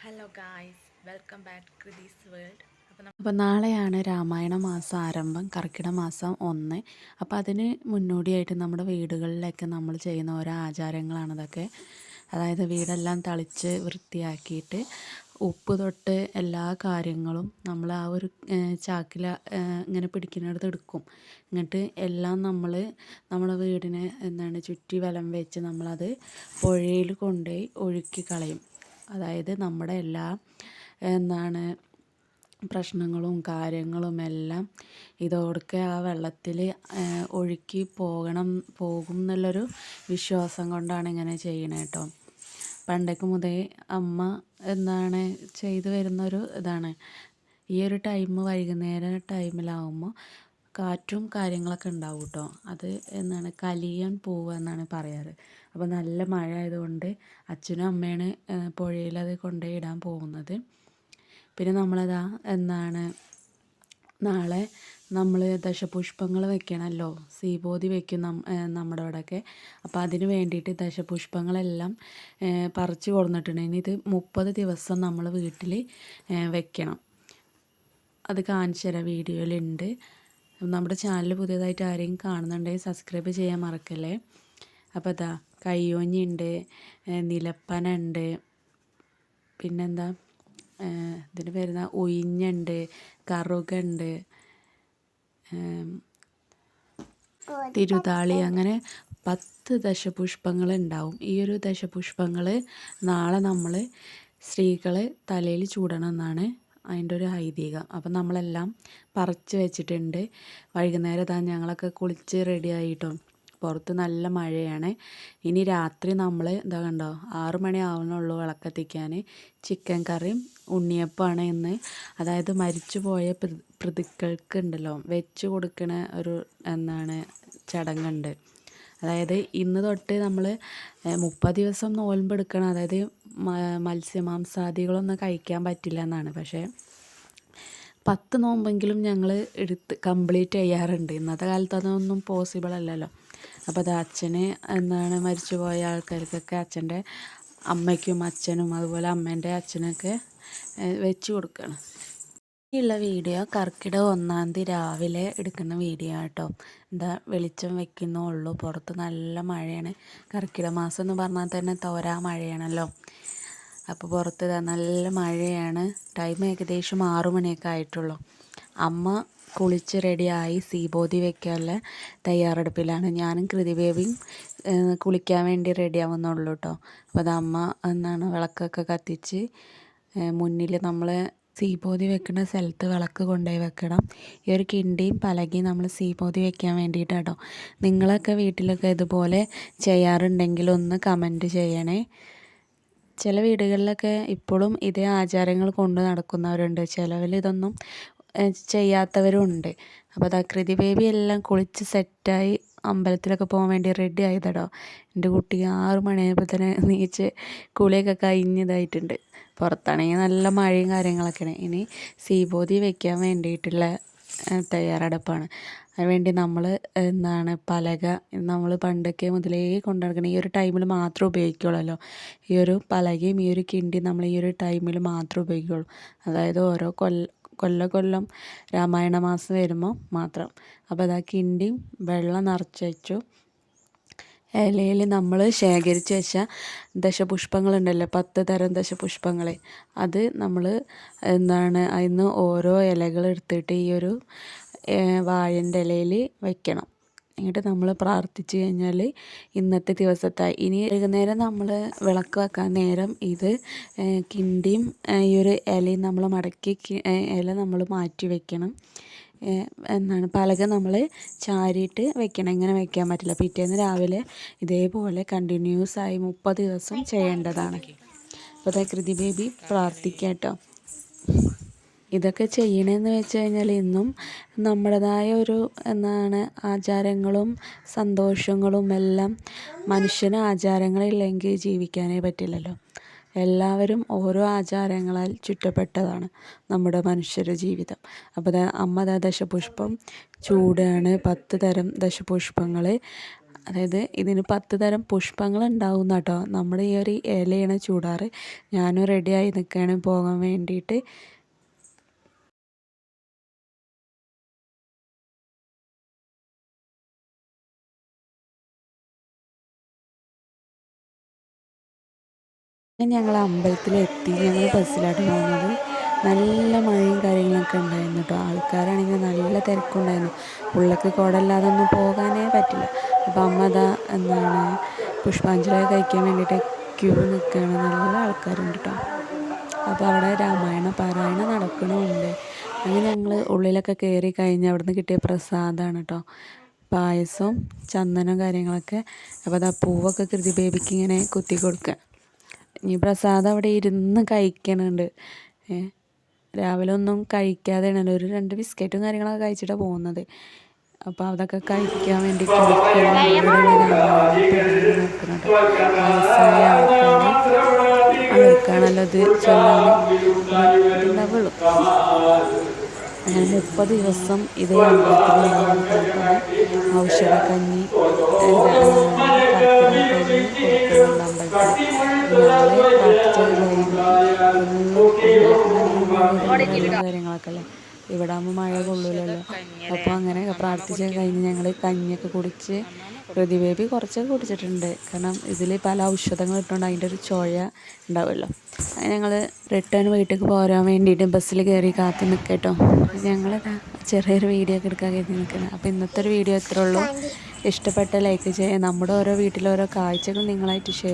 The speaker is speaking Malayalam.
Hello guys, welcome back to Krithi's world. അപ്പോൾ നാളെയാണ് രാമായണ മാസം ആരംഭം, കർക്കിടക മാസം 1. അപ്പോൾ അതിന് മുന്നോടിയായിട്ട് നമ്മുടെ വീടുകളിലൊക്കെ നമ്മൾ ചെയ്യുന്ന ഓരോ ആചാരങ്ങളാണിതൊക്കെ. അതായത് വീടെല്ലാം തളിച്ച് വൃത്തിയാക്കിയിട്ട് ഉപ്പ് തൊട്ട് എല്ലാ കാര്യങ്ങളും നമ്മൾ ആ ഒരു ചാക്കിൽ ഇങ്ങനെ പിടിക്കുന്നിടത്ത് എടുക്കും. എന്നിട്ട് എല്ലാം നമ്മൾ നമ്മുടെ വീടിനെ ചുറ്റി വലം വെച്ച് നമ്മളത് പുഴയിൽ കൊണ്ടുപോയി ഒഴുക്കി കളയും. അതായത് നമ്മുടെ എല്ലാ പ്രശ്നങ്ങളും കാര്യങ്ങളും എല്ലാം ഇതോടൊക്കെ ആ വെള്ളത്തിൽ ഒഴുക്കി പോകും എന്നുള്ളൊരു വിശ്വാസം കൊണ്ടാണ് ഇങ്ങനെ ചെയ്യണത് കേട്ടോ. പണ്ടൊക്കെ മുതലേ അമ്മ ചെയ്തു വരുന്നൊരു ഇതാണ്. ഈ ഒരു വൈകുന്നേരം ടൈമിലാവുമ്പോൾ കാറ്റും കാര്യങ്ങളൊക്കെ ഉണ്ടാവും കേട്ടോ. അത് കലിയാൻ പോവുക എന്നാണ് പറയാറ്. അപ്പോൾ നല്ല മഴ ആയതുകൊണ്ട് അച്ഛനും അമ്മയാണ് പുഴയിൽ അത് കൊണ്ടുപോയി ഇടാൻ പോകുന്നത്. പിന്നെ നമ്മളതാ നാളെ നമ്മൾ ദശപുഷ്പങ്ങൾ വെക്കണമല്ലോ, സീബോധി വെക്കും നമ്മുടെ ഇവിടെയൊക്കെ. അപ്പോൾ അതിന് വേണ്ടിയിട്ട് ദശപുഷ്പങ്ങളെല്ലാം പറിച്ച് കൊടുത്തിട്ടുണ്ട്. ഇനി ഇത് 30 ദിവസം നമ്മൾ വീട്ടിൽ വെക്കണം. അത് കാണിച്ചു തരാം, വീഡിയോയിലുണ്ട്. നമ്മുടെ ചാനൽ പുതിയതായിട്ട് ആരെയും കാണുന്നുണ്ടെങ്കിൽ സബ്സ്ക്രൈബ് ചെയ്യാൻ മറക്കല്ലേ. അപ്പോൾ അതാ കയ്യോഞ്ഞിയുണ്ട്, നിലപ്പന ഉണ്ട്, പിന്നെന്താ ഇതിന് വരുന്ന ഉയിഞ്ഞുണ്ട്, കറുകുണ്ട്, തിരുതാളി, അങ്ങനെ 10 ദശപുഷ്പങ്ങൾ ഉണ്ടാവും. ഈ ഒരു ദശപുഷ്പങ്ങൾ നാളെ നമ്മൾ സ്ത്രീകൾ തലയിൽ ചൂടണം എന്നാണ് അതിൻ്റെ ഒരു ഐതിഹ്യം. അപ്പം നമ്മളെല്ലാം പറിച്ച് വെച്ചിട്ടുണ്ട്. വൈകുന്നേരം ഞങ്ങളൊക്കെ കുളിച്ച് റെഡി ആയിട്ടോ. പുറത്ത് നല്ല മഴയാണ്. ഇനി രാത്രി നമ്മൾ കണ്ടോ 6 മണി ആവുന്നുള്ളൂ വിളക്കത്തിക്കാൻ. ചിക്കൻ കറിയും ഉണ്ണിയപ്പമാണ് ഇന്ന്. അതായത് മരിച്ചു പോയ പ്രതികൾക്ക് ഉണ്ടല്ലോ വെച്ച് കൊടുക്കണ ഒരു ചടങ്ങുണ്ട്. അതായത് ഇന്ന് തൊട്ട് നമ്മൾ 30 ദിവസം നോയമ്പെടുക്കണം. അതായത് മത്സ്യമാംസാദികളൊന്നും കഴിക്കാൻ പറ്റില്ല എന്നാണ്. പക്ഷേ 10 നോമ്പെങ്കിലും ഞങ്ങൾ കംപ്ലീറ്റ് ചെയ്യാറുണ്ട്. ഇന്നത്തെ കാലത്ത് അതൊന്നും പോസിബിൾ അല്ലല്ലോ. അപ്പോൾ അത് അച്ഛന് മരിച്ചു പോയ ആൾക്കാർക്കൊക്കെ അച്ഛൻ്റെ അമ്മയ്ക്കും അച്ഛനും അതുപോലെ അമ്മേൻ്റെ അച്ഛനൊക്കെ വെച്ച് കൊടുക്കണം. ഉള്ള വീഡിയോ കർക്കിടക 1-ാം തീയതി രാവിലെ എടുക്കുന്ന വീഡിയോ കേട്ടോ. വെളിച്ചം വെക്കുന്നുള്ളൂ. പുറത്ത് നല്ല മഴയാണ്. കർക്കിടക മാസം എന്ന് പറഞ്ഞാൽ തന്നെ തോരാ മഴയാണല്ലോ. അപ്പോൾ പുറത്ത് നല്ല മഴയാണ്. ടൈം ഏകദേശം 6 മണിയൊക്കെ ആയിട്ടുള്ളൂ. അമ്മ കുളിച്ച് റെഡിയായി സീബോധി വയ്ക്കാനുള്ള തയ്യാറെടുപ്പിലാണ്. ഞാനും കൃതിബേബിയും കുളിക്കാൻ വേണ്ടി റെഡിയാവുന്നുള്ളൂ കേട്ടോ. അപ്പോൾ അത് അമ്മ വിളക്കൊക്കെ കത്തിച്ച് മുന്നിൽ നമ്മൾ സീബോധി വെക്കുന്ന സ്ഥലത്ത് വിളക്ക് കൊണ്ടുപോയി വെക്കണം. ഈ ഒരു കിണ്ടിയും പലകയും നമ്മൾ സീബോധി വെക്കാൻ വേണ്ടിയിട്ടാണ് കേട്ടോ. നിങ്ങളൊക്കെ വീട്ടിലൊക്കെ ഇതുപോലെ ചെയ്യാറുണ്ടെങ്കിൽ ഒന്ന് കമൻറ്റ് ചെയ്യണേ. ചില വീടുകളിലൊക്കെ ഇപ്പോഴും ഇതേ ആചാരങ്ങൾ കൊണ്ട് നടക്കുന്നവരുണ്ട്. ചിലവിൽ ഇതൊന്നും ചെയ്യാത്തവരും ഉണ്ട്. അപ്പോൾ അത് കൃതി ബേബി എല്ലാം കുളിച്ച് സെറ്റായി അമ്പലത്തിലൊക്കെ പോകാൻ വേണ്ടി റെഡി ആയതടോ. എൻ്റെ കുട്ടി 6 മണിയായപ്പോൾ തന്നെ നീച്ച് കുളിയൊക്കെ കഴിഞ്ഞതായിട്ടുണ്ട്. പുറത്താണെങ്കിൽ നല്ല മഴയും കാര്യങ്ങളൊക്കെയാണ്. ഇനി സീബോധി വയ്ക്കാൻ വേണ്ടിയിട്ടുള്ള തയ്യാറെടുപ്പാണ്. അതിനുവേണ്ടി നമ്മൾ പലക നമ്മൾ പണ്ടൊക്കെ മുതലേ കൊണ്ടു നടക്കണം. ഈ ഒരു ടൈമിൽ മാത്രമേ ഉപയോഗിക്കുകയുള്ളൂ. ഈ ഒരു പലകയും ഈ ഒരു കിണ്ടിയും നമ്മൾ ഈ ഒരു ടൈമിൽ മാത്രമേ ഉപയോഗിക്കുകയുള്ളൂ. അതായത് ഓരോ കൊല്ലം രാമായണ മാസം വരുമ്പോൾ മാത്രം. അപ്പോൾ അതാ കിണ്ടിയും വെള്ളം നിറച്ച് വെച്ചു. ഇലയിൽ നമ്മൾ ശേഖരിച്ച് വെച്ച ദശപുഷ്പങ്ങളുണ്ടല്ലോ, 10 തരം ദശപുഷ്പങ്ങൾ, അത് നമ്മൾ അതിന്ന് ഓരോ ഇലകൾ എടുത്തിട്ട് ഈ ഒരു വാഴൻ്റെ ഇലയിൽ വയ്ക്കണം. എന്നിട്ട് നമ്മൾ പ്രാർത്ഥിച്ച് കഴിഞ്ഞാൽ ഇന്നത്തെ ദിവസത്തെ ഇനി വൈകുന്നേരം നമ്മൾ വിളക്ക് വെക്കാൻ നേരം ഇത് കിണ്ടിയും ഈ ഒരു ഇലയും നമ്മൾ മടക്കി ഇല നമ്മൾ മാറ്റി വെക്കണം. പലക നമ്മൾ ചാരിയിട്ട് വെക്കണം. ഇങ്ങനെ വെക്കാൻ പറ്റില്ല. പിറ്റേന്ന് രാവിലെ ഇതേപോലെ കണ്ടിന്യൂസ് ആയി 30 ദിവസം ചെയ്യേണ്ടതാണ്. അപ്പോൾ അതാ കൃതി ബേബി പ്രാർത്ഥിക്കാം കേട്ടോ. ഇതൊക്കെ ചെയ്യണമെന്ന് വെച്ച് കഴിഞ്ഞാൽ ഇന്നും നമ്മുടേതായ ഒരു ആചാരങ്ങളും സന്തോഷങ്ങളും എല്ലാം. മനുഷ്യന് ആചാരങ്ങളില്ലെങ്കിൽ ജീവിക്കാനേ പറ്റില്ലല്ലോ. എല്ലാവരും ഓരോ ആചാരങ്ങളാൽ ചുറ്റപ്പെട്ടതാണ് നമ്മുടെ മനുഷ്യരുടെ ജീവിതം. അപ്പോൾ അമ്മ ദശപുഷ്പം ചൂടാണ്. 10 തരം ദശപുഷ്പങ്ങൾ അതായത് ഇതിന് 10 തരം പുഷ്പങ്ങൾ ഉണ്ടാവും കേട്ടോ. നമ്മുടെ ഈ ഒരു ഇലയാണ് ചൂടാറ്. ഞാനും റെഡിയായി നിൽക്കുകയാണ് പോകാൻ വേണ്ടിയിട്ട്. ഞങ്ങൾ അമ്പലത്തിലെത്തി. ഞങ്ങൾ ബസ്സിലാണ് പോകുന്നത്. നല്ല മഴയും കാര്യങ്ങളൊക്കെ ഉണ്ടായിരുന്നു കേട്ടോ. ആൾക്കാരാണെങ്കിൽ നല്ല തിരക്കുണ്ടായിരുന്നു. ഉള്ളിലേക്ക് കുടമില്ലാതെ ഒന്നും പോകാനേ പറ്റില്ല. അപ്പം അമ്മ അതാ പുഷ്പാഞ്ജലി കഴിക്കാൻ വേണ്ടിയിട്ട് ക്യൂ നിൽക്കുകയാണ്. നല്ല ആൾക്കാരുണ്ട് കേട്ടോ. അപ്പോൾ അവിടെ രാമായണ പാരായണം നടക്കണമുണ്ട്. അങ്ങനെ ഞങ്ങൾ ഉള്ളിലൊക്കെ കയറി കഴിഞ്ഞ് അവിടുന്ന് കിട്ടിയ പ്രസാദമാണ് കേട്ടോ. പായസവും ചന്ദനവും കാര്യങ്ങളൊക്കെ. അപ്പോൾ അതാ പൂവൊക്കെ കൃതി ബേബിക്ക് ഇങ്ങനെ കുത്തി കൊടുക്കുക. ഈ പ്രസാദം അവിടെ ഇരുന്ന് കഴിക്കണുണ്ട്. രാവിലെ ഒന്നും കഴിക്കാതെയാണല്ലോ, ഒരു 2 ബിസ്ക്കറ്റും കാര്യങ്ങളൊക്കെ കഴിച്ചിട്ടാണ് പോകുന്നത്. അപ്പോൾ അതൊക്കെ കഴിക്കാൻ വേണ്ടി നോക്കുന്നുണ്ട്. വയസ്സായ അവർക്കാണല്ലോ ഇത് ചൊല്ലാനുള്ളൂ. അങ്ങനെ 30 ദിവസം ഇതേ അമ്പലത്തിൽ ഔഷധക്കഞ്ഞി കാര്യങ്ങളൊക്കെ അല്ലേ. ഇവിടെ ആകുമ്പോൾ മഴ കൊള്ളൂലല്ലോ. അപ്പോൾ അങ്ങനെ പ്രാർത്ഥിച്ച് കഴിഞ്ഞ് ഞങ്ങൾ കഞ്ഞിയൊക്കെ കുടിച്ച് പ്രതി ബേബി കുറച്ചൊക്കെ കുടിച്ചിട്ടുണ്ട്. കാരണം ഇതിൽ പല ഔഷധങ്ങൾ ഇട്ടുകൊണ്ട് അതിൻ്റെ ഒരു ചോയ ഉണ്ടാവുമല്ലോ. അങ്ങനെ ഞങ്ങൾ റിട്ടേൺ വീട്ടിലേക്ക് പോരാൻ വേണ്ടിയിട്ട് ബസ്സിൽ കയറി കാത്ത് നിൽക്കട്ടോ. ഞങ്ങളിതാ ചെറിയൊരു വീഡിയോ ഒക്കെ എടുക്കാൻ കരുതി നിൽക്കുന്നത്. അപ്പോൾ ഇന്നത്തെ ഒരു വീഡിയോ ഇത്രേ ഉള്ളൂ. ഇഷ്ടപ്പെട്ട ലൈക്ക് ചെയ്യുക. നമ്മുടെ ഓരോ വീട്ടിലെ ഓരോ കാഴ്ചകൾ നിങ്ങളായിട്ട് ഷെയർ